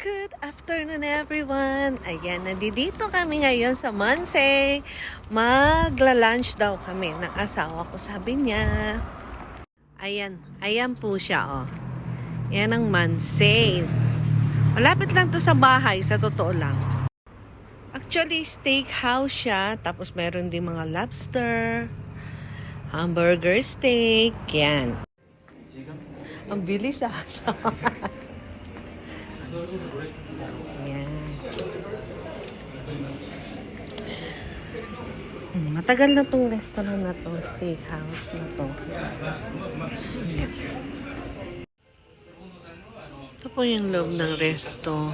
Good afternoon everyone! Ayan, nandito kami ngayon sa Mansay. Magla-lunch daw kami ng asawa ko, sabi niya. Ayan po siya, oh. Yan ang Mansay. Malapit lang to sa bahay, sa totoo lang. Actually, steakhouse siya. Tapos meron din mga lobster, hamburger steak, yan. Ang bilis ah. Yan. Matagal na tong restaurant na to, steakhouse na to. Ito po yung loob ng resto.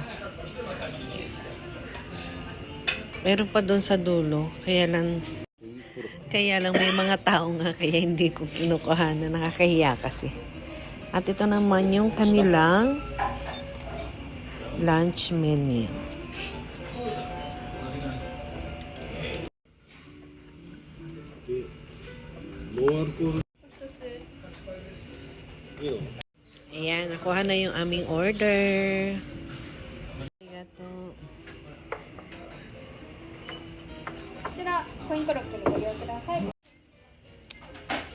Meron pa doon sa dulo, kaya lang may mga tao nga, kaya hindi ko kinukuha na, nakakahiya kasi. At ito naman yung kanilang lunch menu. Ayan, nakuha na yung aming order. Arigato.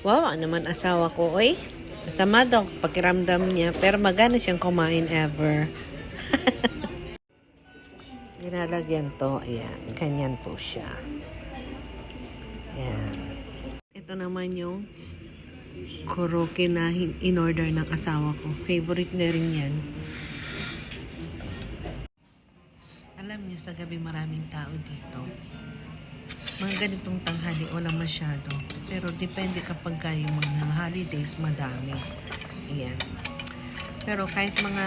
Wow, naman asawa ko, oy. Masama daw pakiramdam niya, pero magana siyang kumain ever. Ginalagyan to, ayan, ganyan po siya. Ayan. Ito naman yung koroke na in-order ng asawa ko. Favorite na rin yan. Alam niyo, sa gabi maraming tao dito. Mga ganitong tanghali, wala masyado. Pero depende kapag kayo mga holidays, madami. Ayan. Pero kahit mga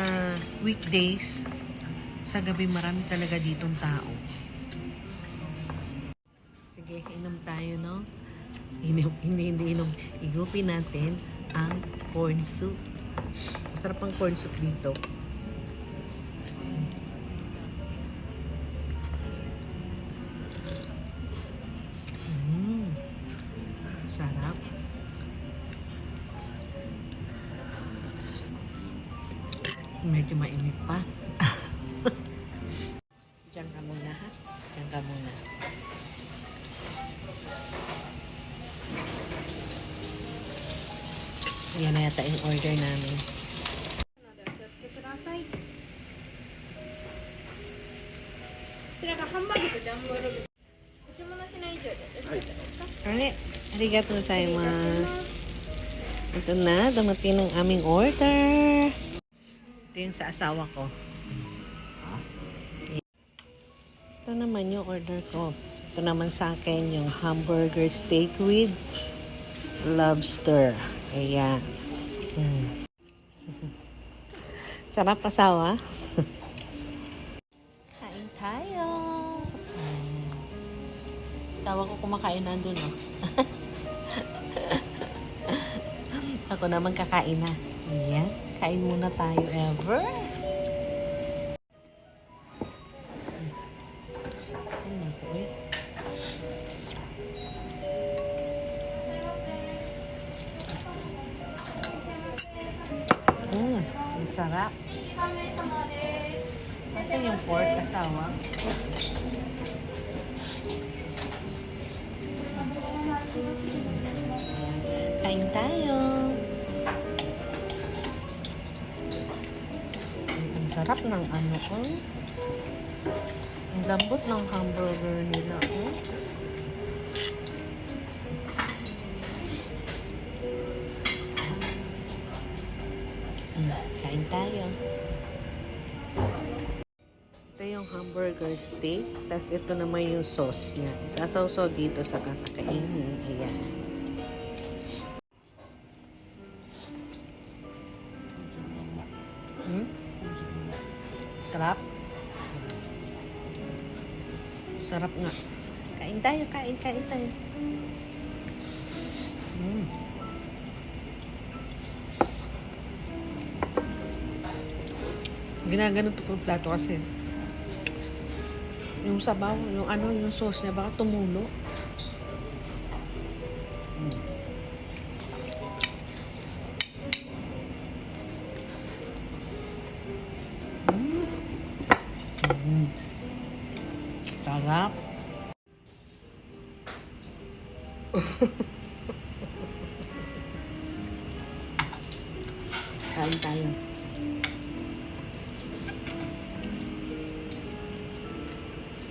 weekdays, sa gabi marami talaga ditong tao. Sige, inom tayo, no? Hindi inom. Igupin natin ang corn soup. Masarap ang corn soup dito. Sarap. Medyo mainit pa. Diyan ka muna, ha? Diyan ka muna. Yan na yata yung order namin. Arigato gozaimasu. Ito na, dumating ang aming order. Ito yung sa asawa ko. Ito naman yung order ko. Ito naman sa akin yung hamburger steak with lobster. Ayan. Sarap, asawa. Kain tayo. Tawa ko kumakain nandun, no? Ako naman kakain na. Ayan. Kain muna tayo ever. Ang sarap. Kasi yung pork, asawa. Kain tayo. Ang sarap ng ano ko. Ang lambot ng hamburger nila. Kain tayo. Ito yung hamburger steak. Tapos ito naman yung sauce niya. Isasawsaw dito sa kakakainin. Ayan. Sarap. Sarap nga. Kain tayo, kain tayo. Ginagano to yung plato kasi yung sabaw, yung sauce niya baka tumulo. Sarap. Kain tayo.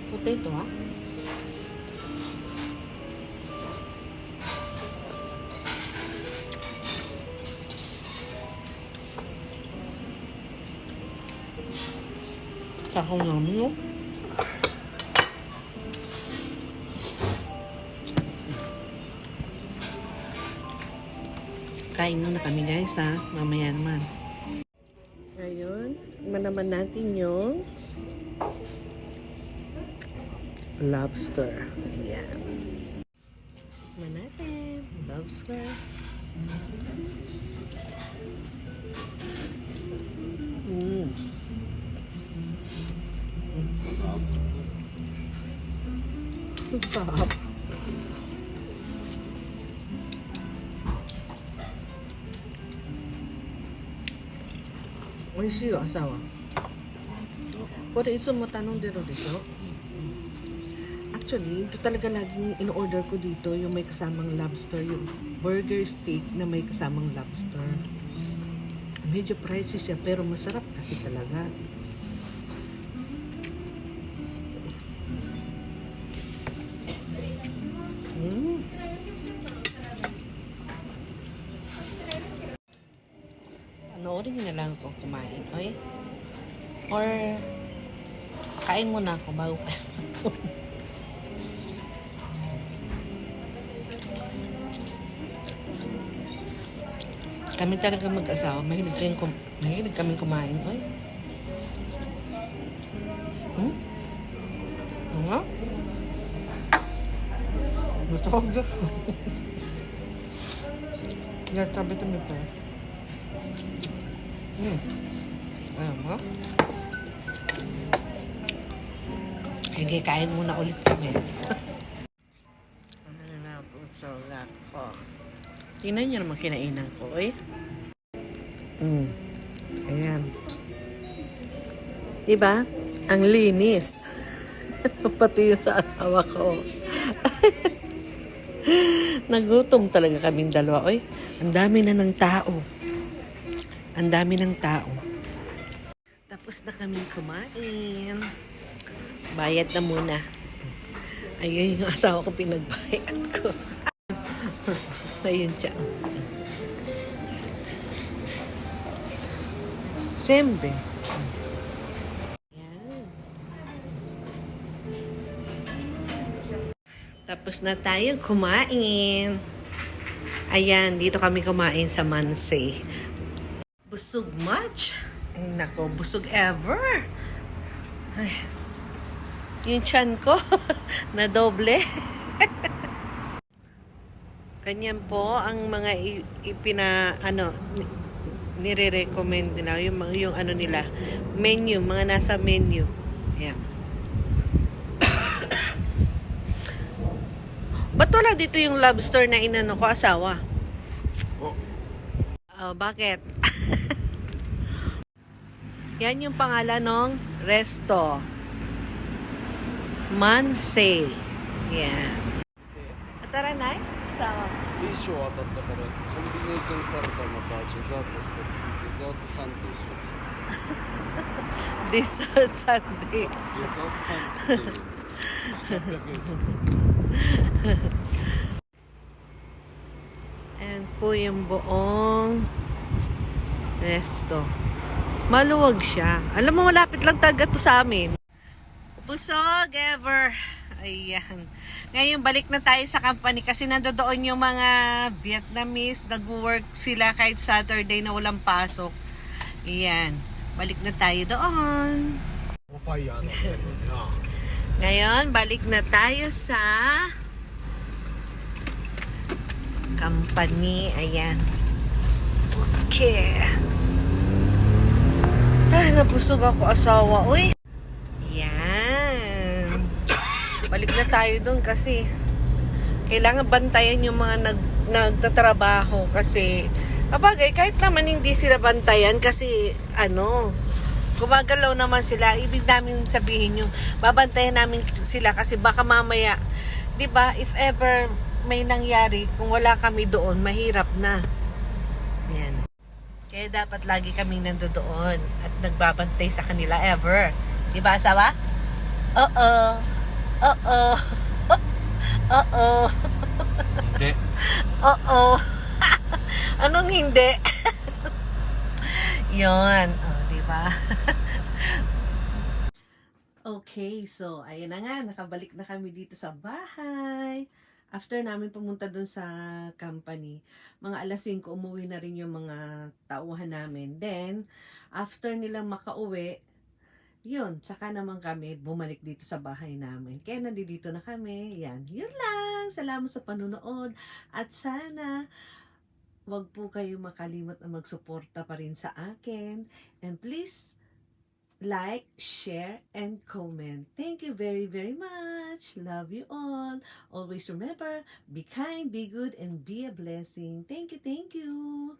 Potato, ha? Sakaw namin, no? Kain muna kami, guys, ha? Mamaya naman. Ngayon, tikman naman natin yung lobster. Ayan. Tikman natin. Lobster. Sarap. Oishii yo, asawa. Kore, itsu mo tanong dito dito. Actually, ito talaga laging in-order ko dito, yung may kasamang lobster, yung burger steak na may kasamang lobster. Medyo pricey siya, pero masarap kasi talaga. Panoorin niyo na lang ako kumain, okay? Or kain muna ako bago kayo. Kami talaga mag-asawa, mahilig kaming kumain, oy. Nga? Gusto ko gusto. Nagtabi kami pa. Ayan mo? Sige, kain muna ulit kami. Ano na po, soga ko. Tingnan niyo naman kinainan ko, eh. Ayan. Diba? Ang linis. Pati yun sa asawa ko. Nagutom talaga kaming dalawa, oy. Ang dami na ng tao. Ang dami ng tao. Tapos na kaming kumain. Bayad na muna. Ayun yung asawa ko, pinagbayad ko. Ayun siya. Siyempre. Yan. Tapos na tayo kumain. Ayan, dito kami kumain sa Mansei. Busog much? Ay, nako, busog ever. Ay, yung tiyan ko, na doble. Ganyan po ang mga nire-recommend nila, yung ano nila, menu, mga nasa menu. Ayan. Ba't wala dito yung lobster na inano ko, asawa? Oh, bakit? Yan yung pangalan ng resto. Mansei. Yan. Tara na, asawa. いい賞当たったからコンビネーションされたらまたデザートしてデザートサンデーします Dessert Sunday. デザートサンデー800円です Ayan po yung buong resto. Maluwag siya. Alam mo, malapit lang talaga to sa amin. Busog ever. Ayan. Ngayon, balik na tayo sa company kasi nandoon yung mga Vietnamese. Nag-work sila kahit Saturday na walang pasok. Ayan. Balik na tayo doon. Ngayon, balik na tayo sa company. Ayan. Okay. Ay, nabusog ako, asawa. Uy. Ayan. Balik na tayo doon kasi kailangan bantayan yung mga nagtatrabaho kasi kapagay, kahit naman hindi sila bantayan kasi gumagalaw naman sila. Ibig namin sabihin yung babantayan namin sila kasi baka mamaya, 'di ba, if ever may nangyari, kung wala kami doon, mahirap na. Yan. Kaya dapat lagi kaming nandoon at nagbabantay sa kanila ever. 'Di ba, asawa? Oo. Oo. Oo. Hindi. Oo. Anong hindi? Yon, oh, 'di ba? Okay, so ayan na nga, nakabalik na kami dito sa bahay. After namin pumunta dun sa company, mga alas 5 umuwi na rin yung mga tauhan namin. Then, after nilang makauwi, yun, saka naman kami bumalik dito sa bahay namin. Kaya nandito na kami. Yan, yun lang. Salamat sa panunood. At sana, wag po kayo makalimot na magsuporta pa rin sa akin. And please, like, share, and comment. Thank you very, very much. Love you all. Always remember, be kind, be good, and be a blessing. Thank you, thank you.